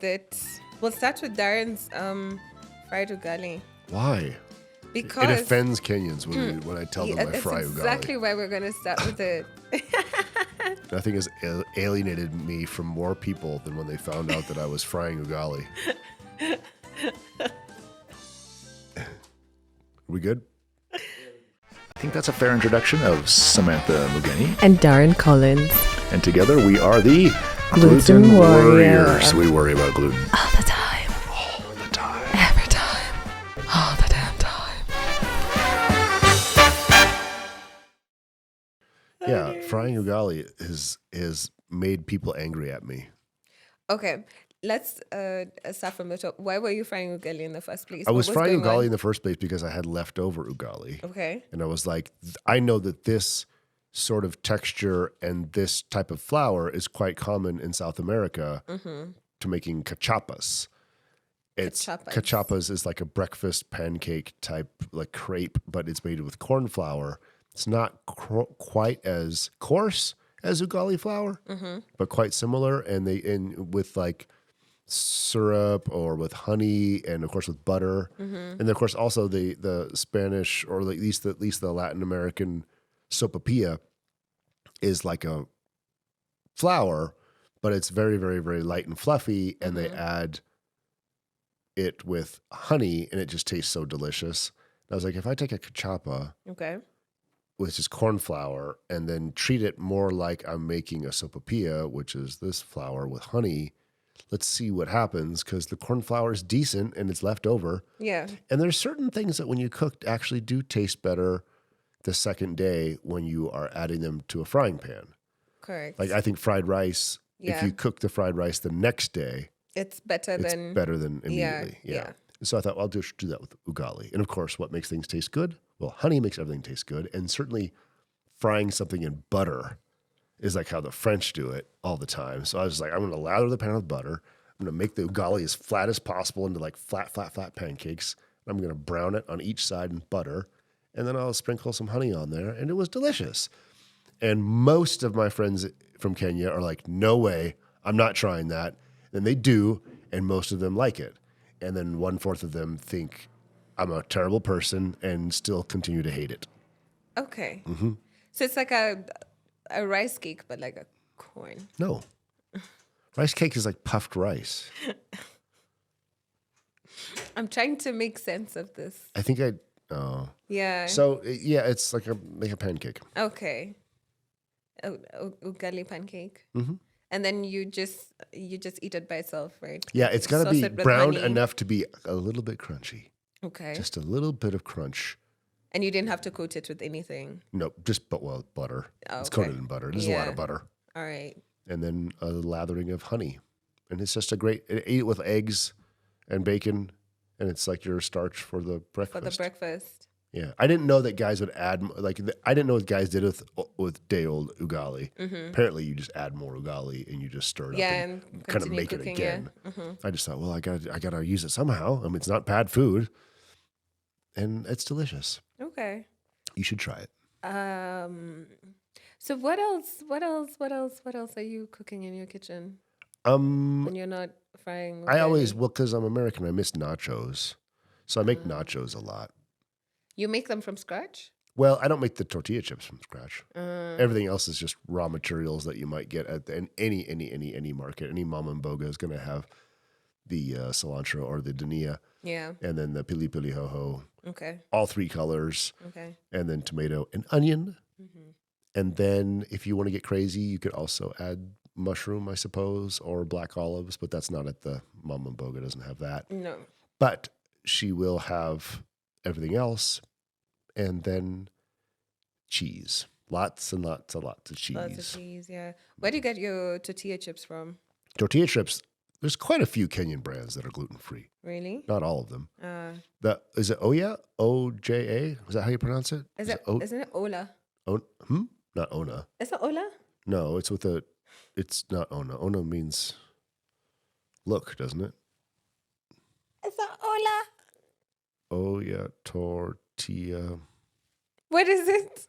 that we'll start with Darren's fried ugali Why? because It offends Kenyans when I tell them I that's fry ugali. exactly why we're going to start with it. Nothing has alienated me from more people than when they found out that I was frying ugali. We good? I think that's a fair introduction of Samantha Mugeni. And Darren Collins. And together we are the Gluten Warriors. We worry about gluten. All the time. All the time. Every time. All the damn time. Yeah, frying ugali has made people angry at me. Okay, let's start from the top. Why were you frying ugali in the first place? I was frying going ugali on? in the first place because I had leftover ugali. Okay. And I was like, I know that this sort of texture and this type of flour is quite common in South America to making cachapas. Cachapas is like a breakfast pancake type, like crepe, but it's made with corn flour. It's not quite as coarse as ugali flour, but quite similar. And with like syrup or with honey, and of course with butter, and then of course also the Spanish, or at least the Latin American sopapilla is like a flour, but it's very, very, very light and fluffy, and they add it with honey, and it just tastes so delicious. And I was like, if I take a cachapa, Okay. which is corn flour, and then treat it more like I'm making a sopapilla, which is this flour with honey, let's see what happens, because the corn flour is decent and it's left over. Yeah. And there's certain things that when you cook actually do taste better the second day when you are adding them to a frying pan. Correct. Like I think fried rice, if Yeah. you cook the fried rice the next day, it's better it's than better than immediately. Yeah. So I thought, well, I'll just do that with ugali. And of course, what makes things taste good? Well, honey makes everything taste good. And certainly frying something in butter is like how the French do it all the time. So I was like, I'm going to lather the pan with butter. I'm going to make the ugali as flat as possible into like flat pancakes. I'm going to brown it on each side in butter. And then I'll sprinkle some honey on there. And it was delicious. And most of my friends from Kenya are like, no way, I'm not trying that. And they do. And most of them like it. And then 1/4 of them think I'm a terrible person and still continue to hate it. Okay. So it's like a rice cake, but like a corn. No. Rice cake is like puffed rice. I'm trying to make sense of this. I think Yeah. So, yeah, it's like a pancake. Okay. Ugali pancake. And then you just eat it by itself, right? Yeah, it's got to Sauce be it with browned honey. enough to be a little bit crunchy. Okay. Just a little bit of crunch. And you didn't have to coat it with anything. No, butter. Oh, It's okay. coated in butter. There's a lot of butter. All right. And then a lathering of honey. And it's just eat it with eggs and bacon. And it's like your starch for the breakfast. For the breakfast. Yeah. I didn't know that guys would add, I didn't know what guys did with day old ugali. Apparently you just add more ugali and you just stir it up and kind of continue make cooking, it again. yeah. I just thought, well, I gotta use it somehow. I mean, it's not bad food. And it's delicious. Okay. You should try it. So what else are you cooking in your kitchen Um, when you're not frying? I always, ugali? because I'm American, I miss nachos. So I make nachos a lot. You make them from scratch? Well, I don't make the tortilla chips from scratch. Everything else is just raw materials that you might get at any market. Any mom and boga is going to have the cilantro or the dania, Yeah. and then the pili pili hoho, Okay. all 3 colors, Okay. and then tomato and onion. And then if you want to get crazy, you could also add mushroom, I suppose, or black olives, but that's not at the mom and boga, doesn't have that. No. But she will have everything else, and then cheese. Lots and lots and lots of cheese. Lots of cheese, yeah. Where do you get your tortilla chips from? Tortilla chips, there's quite a few Kenyan brands that are gluten-free. Really? Not all of them. Is it Oya? O-J-A? Is that how you pronounce it? Isn't it Ola? Not Ona. Is it Ola? No, it's not Ona. Ona means look, doesn't it? Is it Ola? Oya tortilla What is it?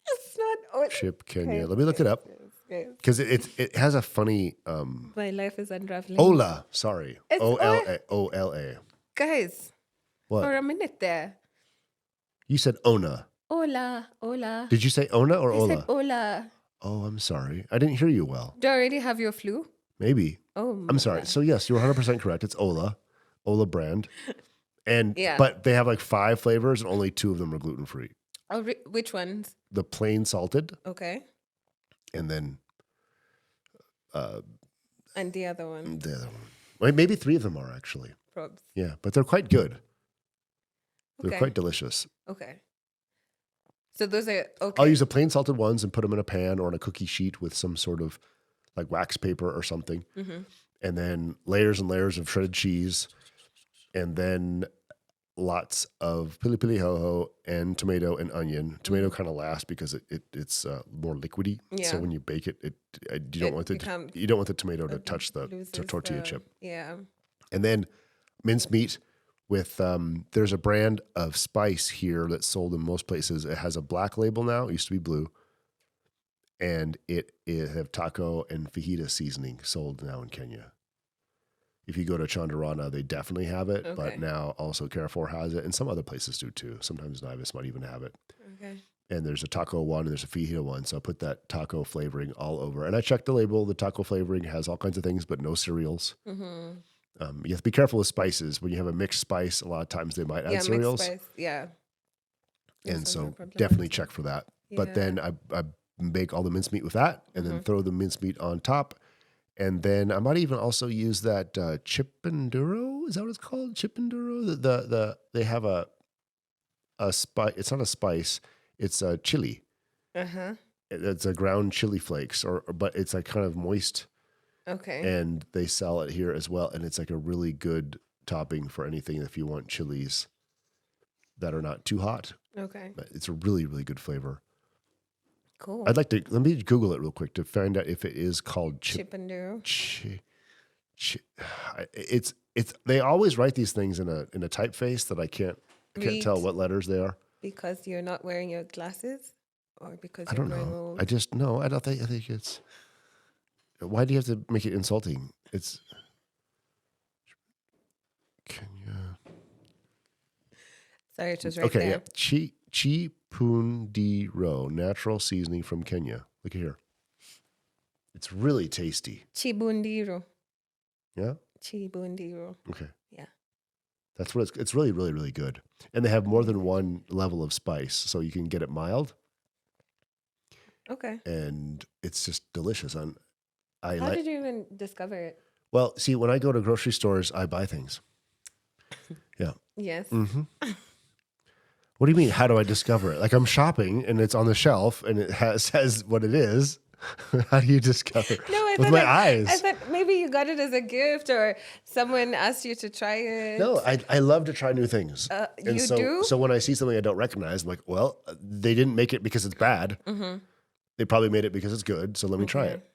It's not Ola. chip Kenya. Let me look it up. Yes. Because it has a funny My life is unraveling. Ola. Sorry, It's Ola. Guys, What? for a minute there. You said Ona. Hola. Did you say Ona or I Ola? said hola. Oh, I'm sorry. I didn't hear you well. Do you already have your flu? Maybe. Oh, I'm sorry. So yes, you're 100% correct. It's Ola brand. And Yeah. but they have like 5 flavors and only 2 of them are gluten free. Oh, which ones? The plain salted Okay. and then And the other one? the other one. Well, maybe 3 of them are actually. Probs. Yeah, but they're quite good. They're Okay. quite delicious. Okay. So those are okay. I'll use the plain salted ones and put them in a pan or on a cookie sheet with some sort of like wax paper or something. Mm-hmm. And then layers and layers of shredded cheese. And then lots of pili pili ho and tomato and onion. Tomato kind of last because it's more liquidy. Yeah. So when you bake it, you don't want the tomato to touch the tortilla chip. Yeah. And then mincemeat with there's a brand of spice here that's sold in most places. It has a black label now. It used to be blue. And it have taco and fajita seasoning sold now in Kenya. If you go to Chandarana, they definitely have it, but now also Carrefour has it, and some other places do too. Sometimes Nivus might even have it. Okay. And there's a taco one, and there's a fajita one, so I put that taco flavoring all over. And I checked the label. The taco flavoring has all kinds of things, but no cereals. Mm-hmm. You have to be careful with spices. When you have a mixed spice, a lot of times they might add cereals. Mixed spice. Yeah. And so definitely check for that. Yeah. But then I make all the mincemeat with that, and then throw the mincemeat on top. And then I might even also use that chipenduro. Is that what it's called? Chipenduro. They have a spice. It's not a spice. It's a chili. It's a ground chili flakes, but it's like kind of moist. Okay. And they sell it here as well, and it's like a really good topping for anything if you want chilies that are not too hot. Okay. But it's a really, really good flavor. Cool. I'd like to let me Google it real quick to find out if it is called Chipenduro. It's they always write these things in a typeface that I can't tell what letters they are. Because you're not wearing your glasses, or because I don't know. I think it's. Why do you have to make it insulting? It's Kenya. Sorry, it was right there. Okay, yeah. Chipundiro, natural seasoning from Kenya. Look at here. It's really tasty. Chibundiro. Yeah? Chibundiro. Okay. Yeah. That's what it's really, really, really good. And they have more than one level of spice, so you can get it mild. Okay. And it's just delicious. How did you even discover it? Well, see, when I go to grocery stores, I buy things. Yeah. Yes. Mm-hmm. What do you mean? How do I discover it? Like I'm shopping and it's on the shelf and it says what it is. How do you discover? With my eyes. I thought maybe you got it as a gift or someone asked you to try it. No, I love to try new things. You do? So when I see something I don't recognize, I'm like, well, they didn't make it because it's bad. Mm-hmm. They probably made it because it's good. So let me try it.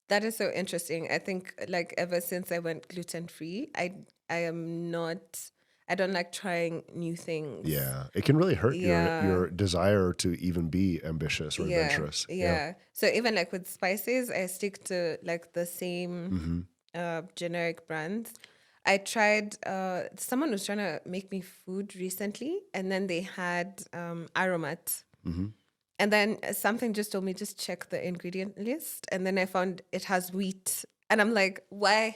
That is so interesting. I think like ever since I went gluten-free, I don't like trying new things. Yeah, it can really hurt your desire to even be ambitious or adventurous. Yeah. So even like with spices, I stick to like the same generic brands. I tried, someone was trying to make me food recently, and then they had aromat. Mm-hmm. And then something just told me, just check the ingredient list. And then I found it has wheat. And I'm like, why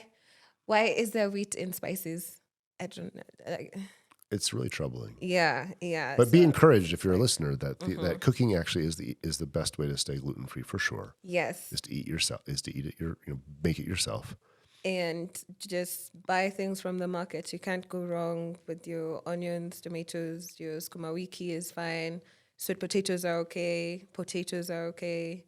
is there wheat in spices? I don't know. It's really troubling. Yeah. But be encouraged if you're a listener that that cooking actually is the best way to stay gluten free for sure. Yes. Is to eat it make it yourself. And just buy things from the market. You can't go wrong with your onions, tomatoes. Your sukuma wiki is fine. Sweet potatoes are okay. Potatoes are okay.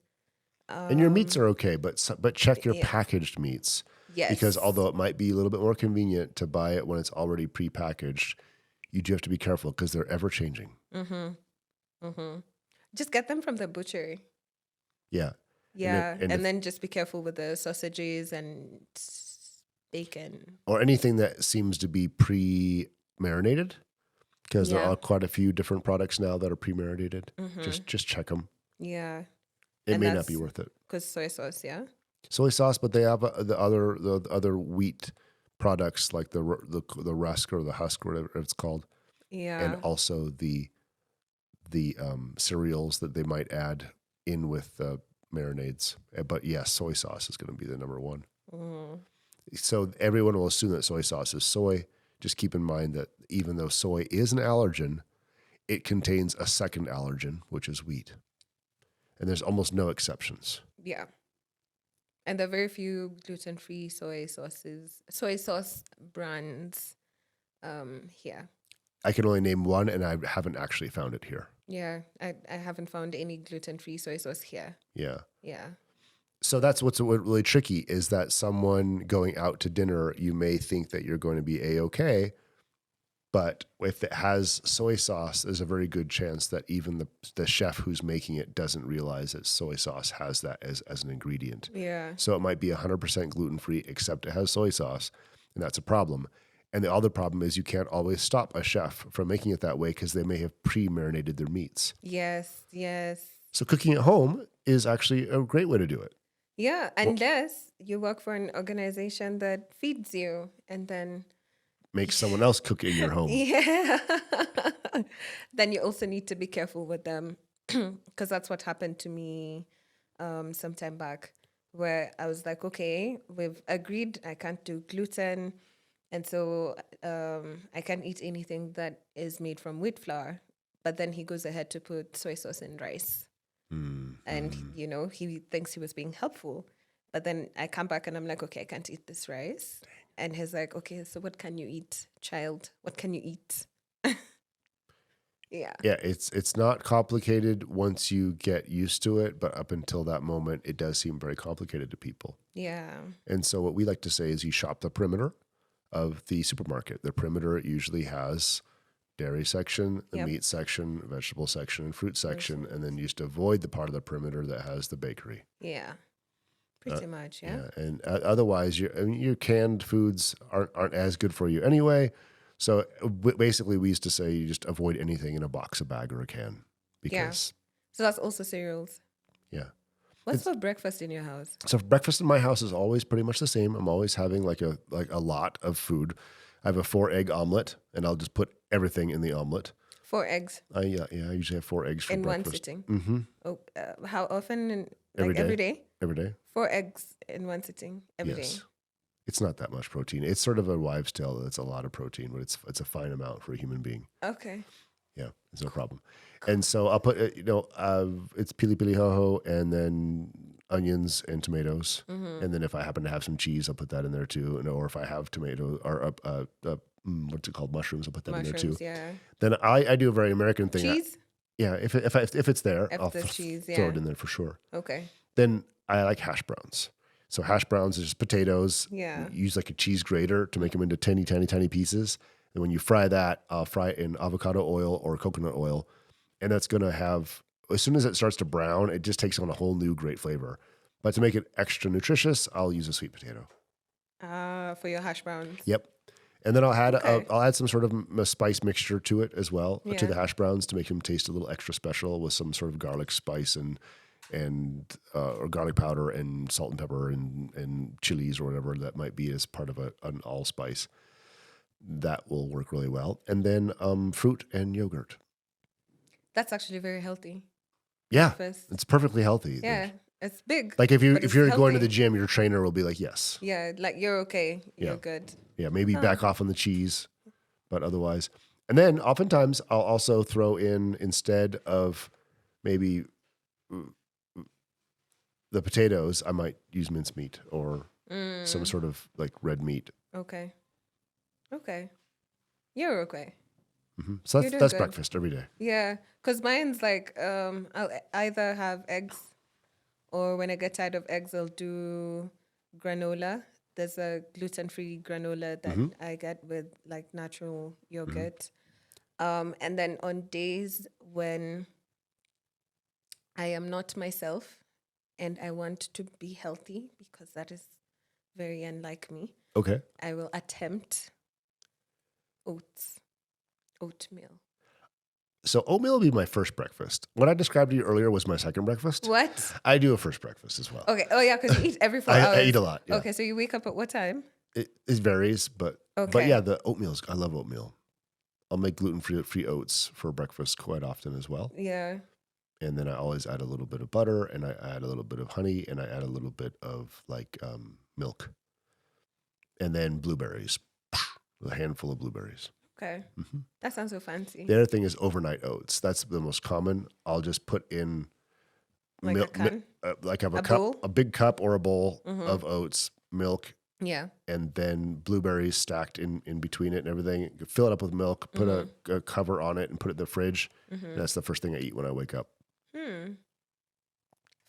And your meats are okay, but check your packaged meats. Yes. Because although it might be a little bit more convenient to buy it when it's already prepackaged, you do have to be careful because they're ever changing. Just get them from the butchery. Yeah. Yeah. And then just be careful with the sausages and bacon. Or anything that seems to be pre-marinated. Because there are quite a few different products now that are pre-marinated. Just check them. Yeah. It may not be worth it. Because soy sauce, yeah? Soy sauce, but they have the other wheat products like the rusk or the husk or whatever it's called, and Yeah. also the cereals that they might add in with the marinades. But yes, soy sauce is going to be the number one. Mm. So everyone will assume that soy sauce is soy. Just keep in mind that even though soy is an allergen, it contains a second allergen, which is wheat. And there's almost no exceptions. Yeah. And there are very few gluten-free soy sauce brands here. I can only name one, and I haven't actually found it here. Yeah, I haven't found any gluten-free soy sauce here. Yeah. Yeah. So that's what's really tricky is that someone going out to dinner, you may think that you're going to be A-okay, but if it has soy sauce, there's a very good chance that even the chef who's making it doesn't realize that soy sauce has that as an ingredient. Yeah. So it might be 100% gluten-free, except it has soy sauce, and that's a problem. And the other problem is you can't always stop a chef from making it that way because they may have pre-marinated their meats. Yes, yes. So cooking at home is actually a great way to do it. Yeah, unless you work for an organization that feeds you and then Make someone else cook in your home. yeah. Then you also need to be careful with them because that's what happened to me some time back where I was like, okay, we've agreed I can't do gluten. And so I can't eat anything that is made from wheat flour. But then he goes ahead to put soy sauce in rice. And, he thinks he was being helpful. But then I come back and I'm like, okay, I can't eat this rice. And he's like, okay, so what can you eat, child? What can you eat? Yeah. Yeah, it's not complicated once you get used to it, but up until that moment, it does seem very complicated to people. Yeah. And so what we like to say is you shop the perimeter of the supermarket. The perimeter usually has dairy section, the meat section, vegetable section, and fruit section, and then you just avoid the part of the perimeter that has the bakery. Yeah. Pretty much, yeah. And otherwise, your canned foods aren't as good for you anyway. So basically, we used to say you just avoid anything in a box, a bag, or a can. Because, So that's also cereals. yeah. What's for breakfast in your house? So breakfast in my house is always pretty much the same. I'm always having like a lot of food. I have a 4-egg omelet, and I'll just put everything in the omelet. 4 eggs I usually have 4 eggs for in breakfast. one sitting. Mm-hmm. Oh, how often? Every day. Every day? Every day. 4 eggs in one sitting every day. It's not that much protein. It's sort of a wives' tale that it's a lot of protein, but it's a fine amount for a human being. Okay. Yeah, it's no problem. And so I'll put, it's pili pili hoho and then onions and tomatoes. Mm-hmm. And then if I happen to have some cheese, I'll put that in there too. Or if I have tomato or what's it called? Mushrooms, I'll put that in there too. Yeah. Then I do a very American thing. Cheese? If it's there, I'll cheese, throw it in there for sure. Okay. Then I like hash browns. So hash browns is just potatoes. Yeah. Use like a cheese grater to make them into tiny, tiny, tiny pieces. And when you fry that, I'll fry it in avocado oil or coconut oil. And that's going to have, as soon as it starts to brown, it just takes on a whole new great flavor. But to make it extra nutritious, I'll use a sweet potato. For your hash browns. Yep. And then I'll add some sort of a spice mixture to it as well, to the hash browns to make them taste a little extra special with some sort of garlic spice or garlic powder and salt and pepper and chilies or whatever that might be as part of an allspice. That will work really well. And then fruit and yogurt. That's actually very healthy. Yeah, Breakfast. it's perfectly healthy. Yeah, it's big. Like if you're going to healthy. the gym, your trainer will be like, yes. Yeah, like you're okay. You're good. Yeah, maybe back off on the cheese, but otherwise. And then oftentimes I'll also throw in, instead of maybe the potatoes, I might use mincemeat or some sort of like red meat. Okay. You're okay. Mm-hmm. So that's breakfast every day. Yeah, because mine's like I'll either have eggs, or when I get tired of eggs, I'll do granola. There's a gluten-free granola that I get with like natural yogurt. And then on days when I am not myself and I want to be healthy, because that is very unlike me, Okay. I will attempt oatmeal. So oatmeal will be my first breakfast. What I described to you earlier was my second breakfast. What? I do a first breakfast as well. Okay. Oh yeah, because you eat every 4 hours. I eat a lot. Yeah. Okay, so you wake up at what time? It varies, but Okay. yeah, the oatmeals. I love oatmeal. I'll make gluten-free oats for breakfast quite often as well. Yeah. And then I always add a little bit of butter, and I add a little bit of honey, and I add a little bit of like milk, and then blueberries, a handful of blueberries. Okay. That sounds so fancy. The other thing is overnight oats. That's the most common. I'll just put in Like a can? like a cup, bowl? a big cup or a bowl of oats, milk, Yeah. and then blueberries stacked in between it and everything. Fill it up with milk, put a cover on it, and put it in the fridge. And that's the first thing I eat when I wake up.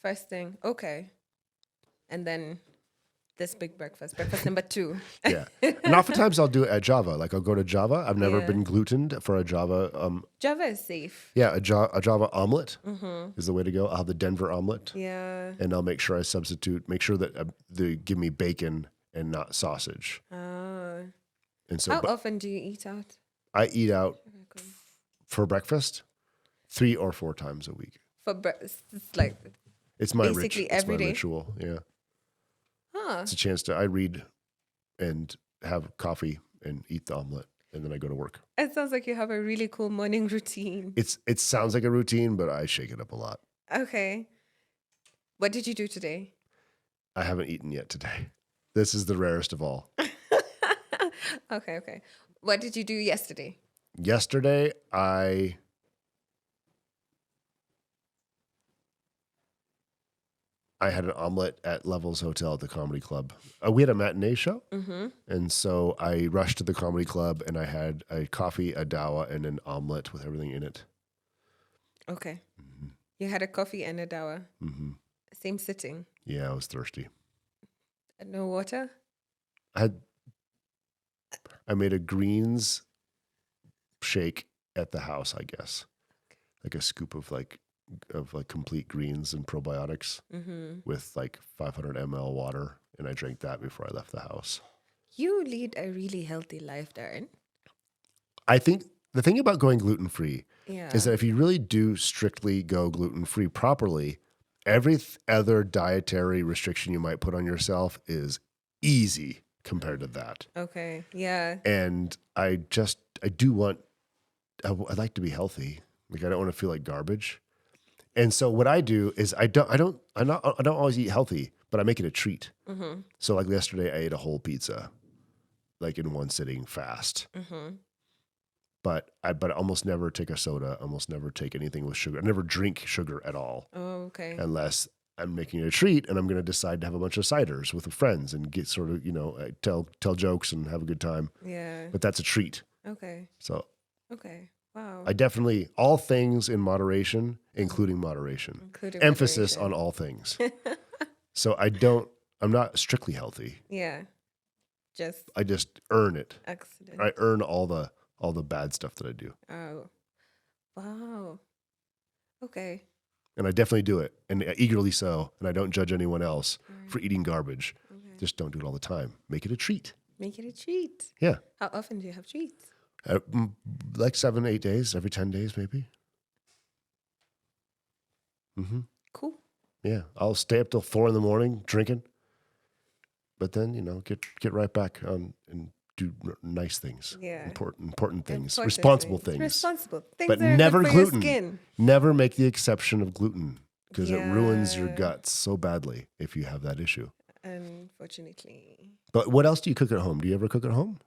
First thing. Okay. And then this big breakfast number 2. Yeah. And oftentimes I'll do it at Java. Like I'll go to Java. I've never Yeah. been glutened for a Java. Java is safe. Yeah, a Java omelet is the way to go. I'll have the Denver omelet. Yeah. And I'll make sure I make sure that they give me bacon and not sausage. And so How often do you eat out? I eat out for breakfast 3 or 4 times a week. For breakfast, it's like It's my basically every day? ritual. Yeah. Huh. It's a chance I read and have coffee and eat the omelet, and then I go to work. It sounds like you have a really cool morning routine. It sounds like a routine, but I shake it up a lot. Okay. What did you do today? I haven't eaten yet today. This is the rarest of all. Okay. What did you do yesterday? Yesterday, I had an omelet at Levels Hotel at the Comedy Club. We had a matinee show, and so I rushed to the Comedy Club, and I had a coffee, a dawa, and an omelet with everything in it. Okay. You had a coffee and a dawa. Same sitting. Yeah, I was thirsty. No water? I made a greens shake at the house, I guess. Like a scoop of complete greens and probiotics with like 500 ml water, and I drank that before I left the house. You lead a really healthy life, Darren. I think the thing about going gluten-free Yeah. is that if you really do strictly go gluten-free properly, every other dietary restriction you might put on yourself is easy compared to that. Okay. Yeah. And I'd like to be healthy. Like I don't want to feel like garbage. And so what I do is I don't always eat healthy, but I make it a treat. So like yesterday, I ate a whole pizza, like in one sitting, fast. But I almost never take a soda. Almost never take anything with sugar. I never drink sugar at all. Oh, okay. Unless I'm making it a treat, and I'm going to decide to have a bunch of ciders with friends and get sort of tell jokes and have a good time. Yeah. But that's a treat. Okay. So Okay. Wow. I definitely all things in moderation, including moderation. Including Emphasis moderation. on all things. So I'm not strictly healthy. Yeah. I just earn it. Accident. I earn all the bad stuff that I do. Oh. Wow. Okay. And I definitely do it, and eagerly so. And I don't judge anyone else for eating garbage. Okay. Just don't do it all the time. Make it a treat. Make it a treat. Yeah. How often do you have treats? Like 7, 8 days, every 10 days, maybe. Cool. Yeah. I'll stay up till 4 a.m. drinking, but then, get right back on and do nice things. Yeah. Important things. Important Responsible things. Responsible things. But that are never good for your gluten. skin. Never make the exception of gluten because it ruins your Yeah. guts so badly if you have that issue. Unfortunately. But what else do you cook at home? Do you ever cook at home?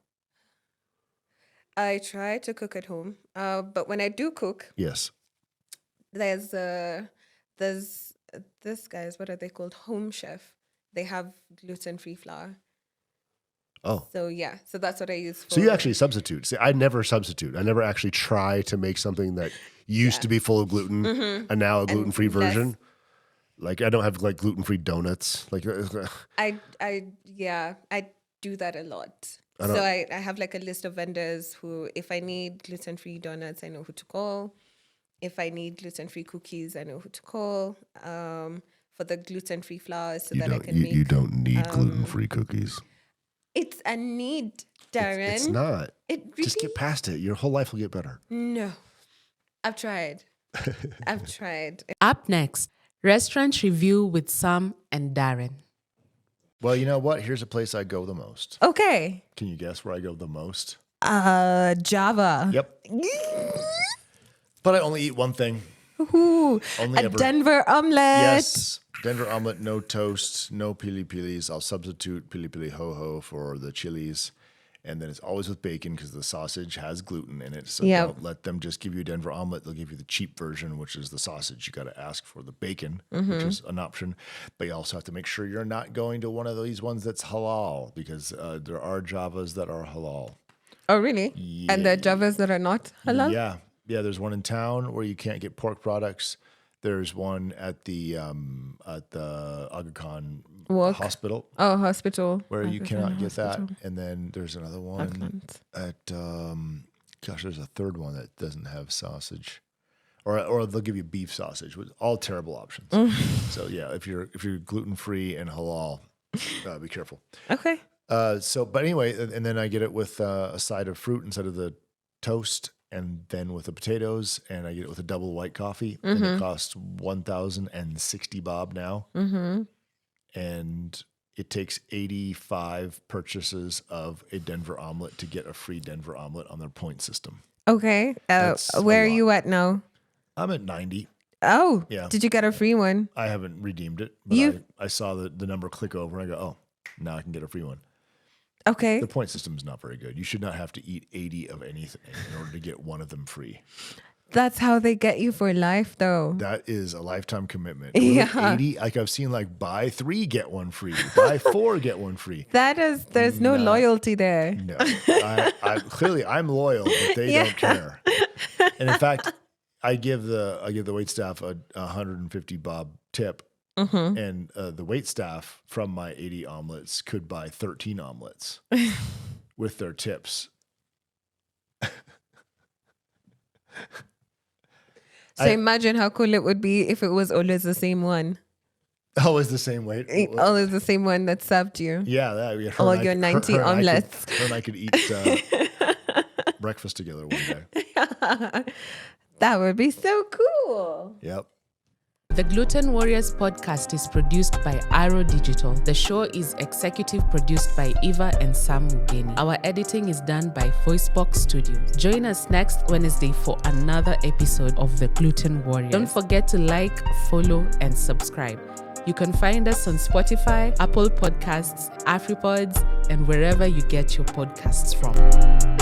I try to cook at home. But when I do cook, Yes. there's this guys, what are they called? Home chef. They have gluten-free flour. Oh. So yeah, so that's what I use for. So you actually substitute. See, I never substitute. I never actually try to make something that used to be full of gluten and now a gluten-free version. Like I don't have like gluten-free donuts. Like I do that a lot. So I have like a list of vendors who, if I need gluten-free donuts, I know who to call. If I need gluten-free cookies, I know who to call. For the gluten-free flour, so that I can make. You don't need gluten-free cookies. It's a need, Darren. It's not. It really. Just get past it. Your whole life will get better. No. I've tried. I've tried. Up next, restaurant review with Sam and Darren. Well, you know what? Here's a place I go the most. Okay. Can you guess where I go the most? Java. Yep. But I only eat one thing. Ooh, Only a ever. Denver omelet. Yes. Denver omelet, no toast, no pili pilis. I'll substitute pili pili ho ho for the chilies. And then it's always with bacon because the sausage has gluten in it. So Yep. don't let them just give you a Denver omelet. They'll give you the cheap version, which is the sausage. You got to ask for the bacon, which is an option. But you also have to make sure you're not going to one of these ones that's halal because there are Javas that are halal. Oh, really? And there are Javas that are not halal? Yeah. Yeah, there's one in town where you can't get pork products. There's one at the Aga Khan Walk. Hospital Oh, hospital. where you Aga cannot Khan get that. Hospital. And then there's another one Auckland. at there's a third one that doesn't have sausage. Or they'll give you beef sausage, with all terrible options. So yeah, if you're gluten free and halal, be careful. Okay. But anyway, and then I get it with a side of fruit instead of the toast, and then with the potatoes, and I get it with a double white coffee, and it costs 1,060 bob now, and it takes 85 purchases of a Denver omelet to get a free Denver omelet on their point system. Okay. That's a Where are lot. you at now? I'm at 90. Oh, Yeah. did you get a free one? I haven't redeemed it, but You- I saw the number click over, and I go, oh, now I can get a free one. Okay. The point system is not very good. You should not have to eat 80 of anything in order to get one of them free. That's how they get you for life, though. That is a lifetime commitment. Yeah. 80, like I've seen like buy 3, get 1 free, buy 4, get 1 free. There's no loyalty there. No, clearly I'm loyal, but they don't care. And in fact, I give the waitstaff a 150 bob tip, and the waitstaff from my 80 omelets could buy 13 omelets with their tips. So imagine how cool it would be if it was always the same one. Always the same weight. Always the same one that served you. Yeah, that her All and I your could- 90 her and I could- omelets. her and I could eat breakfast together one day. That would be so cool. Yep. The Gluten Worriers podcast is produced by Arro Digital. The show is executive produced by Eva and Sam Mugeni. Our editing is done by Voicebox Studios. Join us next Wednesday for another episode of The Gluten Worriers. Don't forget to like, follow, and subscribe. You can find us on Spotify, Apple Podcasts, AfriPods, and wherever you get your podcasts from.